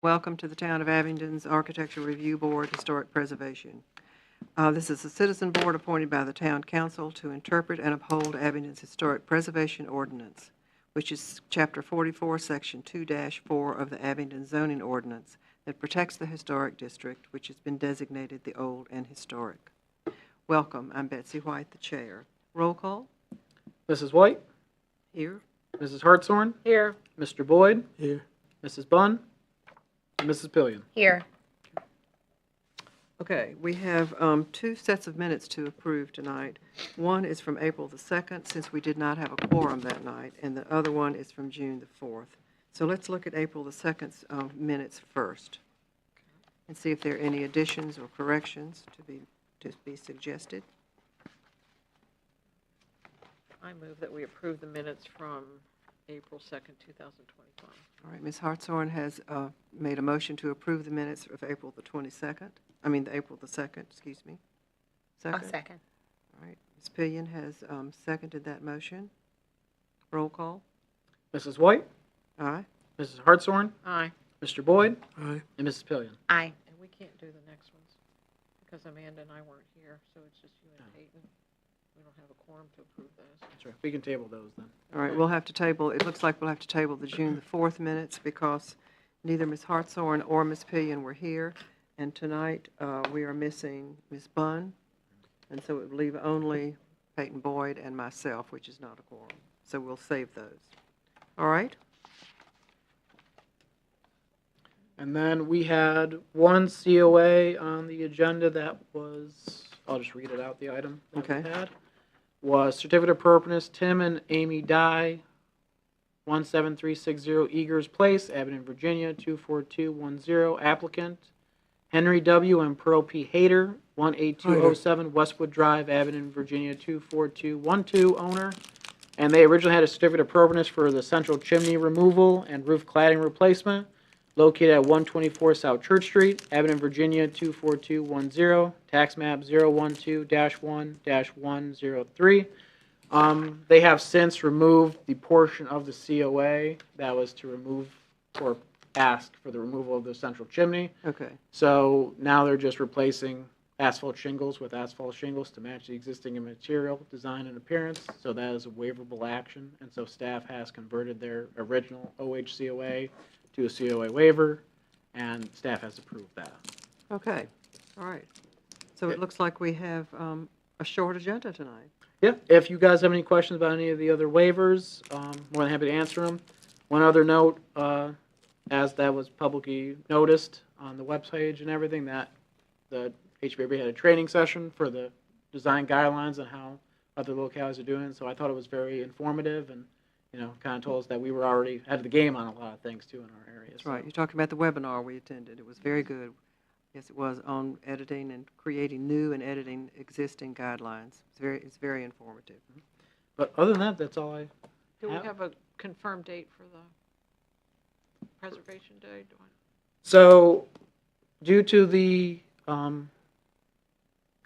Welcome to the Town of Abingdon's Architectural Review Board, Historic Preservation. This is a citizen board appointed by the Town Council to interpret and uphold Abingdon's Historic Preservation Ordinance, which is Chapter 44, Section 2-4 of the Abingdon Zoning Ordinance that protects the historic district, which has been designated the Old and Historic. Welcome. I'm Betsy White, the chair. Roll call. Mrs. White? Here. Mrs. Hartshorn? Here. Mr. Boyd? Here. Mrs. Bunn? And Mrs. Pillion? Here. Okay, we have two sets of minutes to approve tonight. One is from April the 2nd, since we did not have a quorum that night, and the other one is from June the 4th. So let's look at April the 2nd's minutes first and see if there are any additions or corrections to be suggested. I move that we approve the minutes from April 2nd, 2025. All right, Ms. Hartshorn has made a motion to approve the minutes of April the 22nd. I mean, April the 2nd, excuse me. I'll second. All right, Ms. Pillion has seconded that motion. Roll call. Mrs. White? Aye. Mrs. Hartshorn? Aye. Mr. Boyd? Aye. And Mrs. Pillion? Aye. And we can't do the next ones because Amanda and I weren't here, so it's just you and Peyton. We don't have a quorum to approve those. That's right. We can table those then. All right, we'll have to table, it looks like we'll have to table the June the 4th minutes because neither Ms. Hartshorn or Ms. Pillion were here. And tonight, we are missing Ms. Bunn, and so it would leave only Peyton Boyd and myself, which is not a quorum. So we'll save those. All right? And then we had one COA on the agenda that was, I'll just read it out, the item that Okay. we had. Was certificate of appropriateness, Tim and Amy Dye, 17360 Eagers Place, Abingdon, Virginia, 24210. Applicant, Henry W. and Pearl P. Hayter, 18207 Westwood Drive, Abingdon, Virginia, 24212. Owner. And they originally had a certificate of appropriateness for the central chimney removal and roof cladding replacement, located at 124 South Church Street, Abingdon, Virginia, 24210, tax map 012-1-103. They have since removed the portion of the COA that was to remove or ask for the removal of the central chimney. Okay. So now they're just replacing asphalt shingles with asphalt shingles to match the existing material, design, and appearance. So that is a waiverable action. And so staff has converted their original OHCOA to a COA waiver, and staff has approved that. Okay. All right. So it looks like we have a short agenda tonight. Yeah, if you guys have any questions about any of the other waivers, more than happy to answer them. One other note, as that was publicly noticed on the webpage and everything, that the HPRB had a training session for the design guidelines and how other localities are doing. So I thought it was very informative and, you know, kind of told us that we were already ahead of the game on a lot of things too in our area. That's right. You're talking about the webinar we attended. It was very good. Yes, it was on editing and creating new and editing existing guidelines. It's very informative. But other than that, that's all I Do we have. have a confirmed date for the preservation day? So, due to the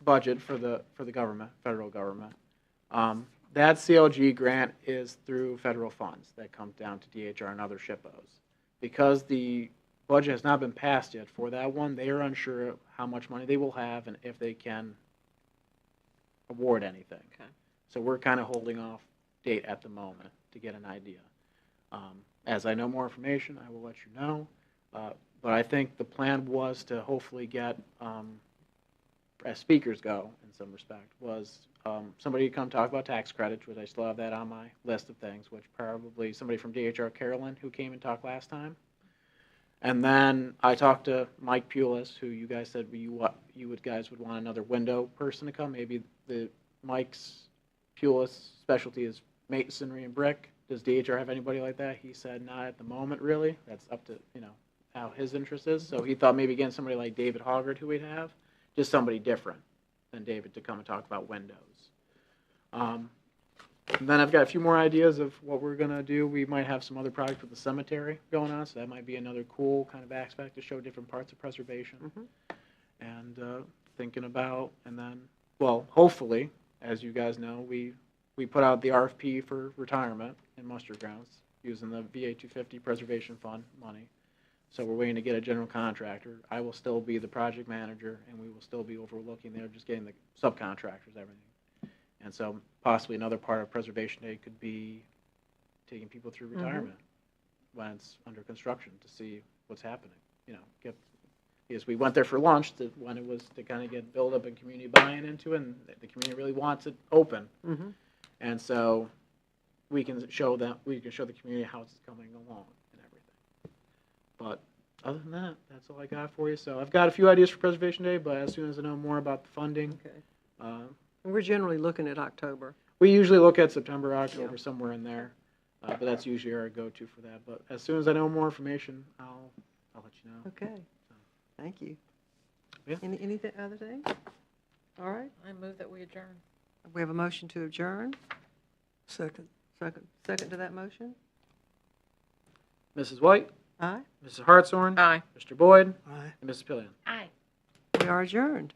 budget for the government, federal government, that CLG grant is through federal funds that come down to DHR and other SHPOs. Because the budget has not been passed yet for that one, they are unsure how much money they will have and if they can award anything. Okay. So we're kind of holding off date at the moment to get an idea. As I know more information, I will let you know. But I think the plan was to hopefully get, as speakers go in some respect, was somebody to come talk about tax credits, which I still have that on my list of things, which probably somebody from DHR, Carolyn, who came and talked last time. And then I talked to Mike Pulis, who you guys said guys would want another window person to come. Maybe Mike's Pulis specialty is masonry and brick. Does DHR have anybody like that? He said not at the moment, really. That's up to, you know, how his interest is. So he thought maybe again somebody like David Hoggard, who we'd have, just somebody different than David to come and talk about windows. And then I've got a few more ideas of what we're going to do. We might have some other projects with the cemetery going on, so that might be another cool kind of aspect to show different parts of preservation. And thinking about, and then, well, hopefully, as you guys know, we put out the RFP for retirement in muster grounds using the VA 250 Preservation Fund money. So we're waiting to get a general contractor. I will still be the project manager, and we will still be overlooking there, just getting the subcontractors, everything. And so possibly another part of Preservation Day could be taking people through retirement when it's under construction to see what's happening. You know, because we went there for lunch when it was to kind of get build up and community buy-in into it, and the community really wants it open. And so we can show the community how it's coming along and everything. But other than that, that's all I got for you. So I've got a few ideas for Preservation Day, but as soon as I know more about the funding, Okay. We're generally looking at October. we usually look at September, October, somewhere in there. But that's usually our go-to for that. But as soon as I know more information, I'll let you know. Okay. Thank you. Yeah. Anything other thing? All right. I move that we adjourn. We have a motion to adjourn. Second. Second to that motion? Mrs. White, Aye. Mrs. Hartshorn, Aye. Mr. Boyd, Aye. and Mrs. Pillion. Aye. We are adjourned.